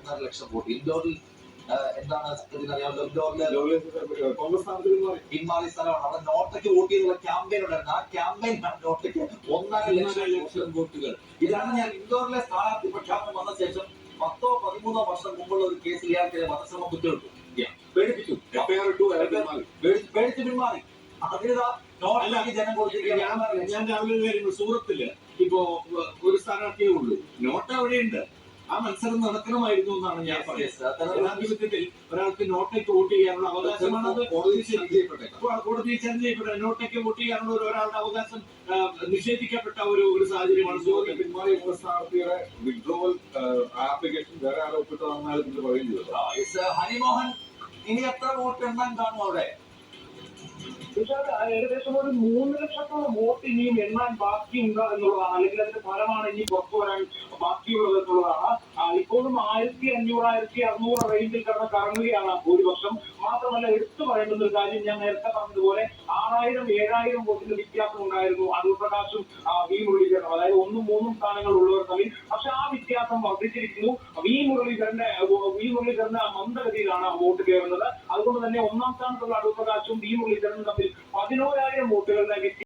1.5 ലക്ഷം vote. ഇൻഡോറിൽ എന്താണ് ഇതിനറിയാമല്ലോ, ഇൻഡോറിൽ കോൺഗ്രസ് പിന്മാറിയ സ്ഥലമാണ്. അവിടെ നോട്ടയ്ക്ക് വോട്ട് ചെയ്തുള്ള ക്യാമ്പയിൻ ഉണ്ടായിരുന്നു. ആ ക്യാമ്പയിനാണ് നോട്ടയ്ക്ക് 1.5 ലക്ഷം വോട്ടുകൾ. ഇതാണ് ഞാൻ ഇൻഡോറിലെ സ്ഥാനാർത്ഥി പ്രഖ്യാപനം വന്ന ശേഷം 10-13 വർഷം മുമ്പുള്ള ഒരു കേസിൽ ഇയാൾക്കെതിരെ വധശ്രമം കുറ്റമെടുത്തു. പേടിപ്പിച്ചു, പേടിച്ച് പിന്മാറി. അതിനിതാ നോട്ടയ്ക്ക് ജനം കൊടുത്തിരിക്കുക. ഞാൻ രാവിലെ സൂറത്തില് ഇപ്പോ ഒരു സ്ഥാനാർത്ഥിയേ ഉള്ളൂ, നോട്ട് അവിടെയുണ്ട്. ആ മത്സരം നടക്കണമായിരുന്നു എന്നാണ് ഞാൻ പറയുന്നത്. ജനാധിപത്യത്തിൽ ഒരാൾക്ക് നോട്ടയ്ക്ക് വോട്ട് ചെയ്യാനുള്ള അവകാശമാണ്. കോടതി ചർച്ച ചെയ്യപ്പെട്ട നോട്ടയ്ക്ക് വോട്ട് ചെയ്യാനുള്ള ഒരാളുടെ അവകാശം നിഷേധിക്കപ്പെട്ട ഒരു സാഹചര്യമാണ്. പിന്മാറിയ സ്ഥാനാർത്ഥിയുടെ വിഡ്രോവൽ ആപ്ലിക്കേഷൻ വേറെ ആരോ ഒപ്പിട്ടതാണെന്നാണ് പറയുന്നത്. ഹരിമോഹൻ ഇനി എത്ര വോട്ട് എണ്ണാൻ കാണും അവിടെ? ഏകദേശം ഒരു 3 ലക്ഷത്തോളം വോട്ട് ഇനിയും എണ്ണാൻ ബാക്കിയുണ്ട് എന്നുള്ളതാണ്, അല്ലെങ്കിൽ അതിന്റെ ഫലമാണ് ഇനി പുറത്തു വരാൻ ബാക്കിയുള്ളത് എന്നുള്ളതാണ്. ഇപ്പോഴും 1500-1600 റേഞ്ചിൽ കറങ്ങുകയാണ് ഭൂരിപക്ഷം. മാത്രമല്ല എടുത്തു പറയേണ്ടുന്ന ഒരു കാര്യം, ഞാൻ നേരത്തെ പറഞ്ഞതുപോലെ 6000-7000 വോട്ടിന്റെ വ്യത്യാസം ഉണ്ടായിരുന്നു അടൂർ പ്രകാശും വി മുരളീധരനും, അതായത് 1ഉം 3ഉം സ്ഥാനങ്ങൾ ഉള്ളവർ തമ്മിൽ. പക്ഷെ ആ വ്യത്യാസം വർദ്ധിച്ചിരിക്കുന്നു. വി മുരളീധരന്റെ മന്ദഗതിയിലാണ് വോട്ട് കയറുന്നത്. അതുകൊണ്ട് തന്നെ 1ാം സ്ഥാനത്തുള്ള അടൂർ പ്രകാശും വി മുരളീധരനും തമ്മിൽ 11,000 വോട്ടുകളുടെ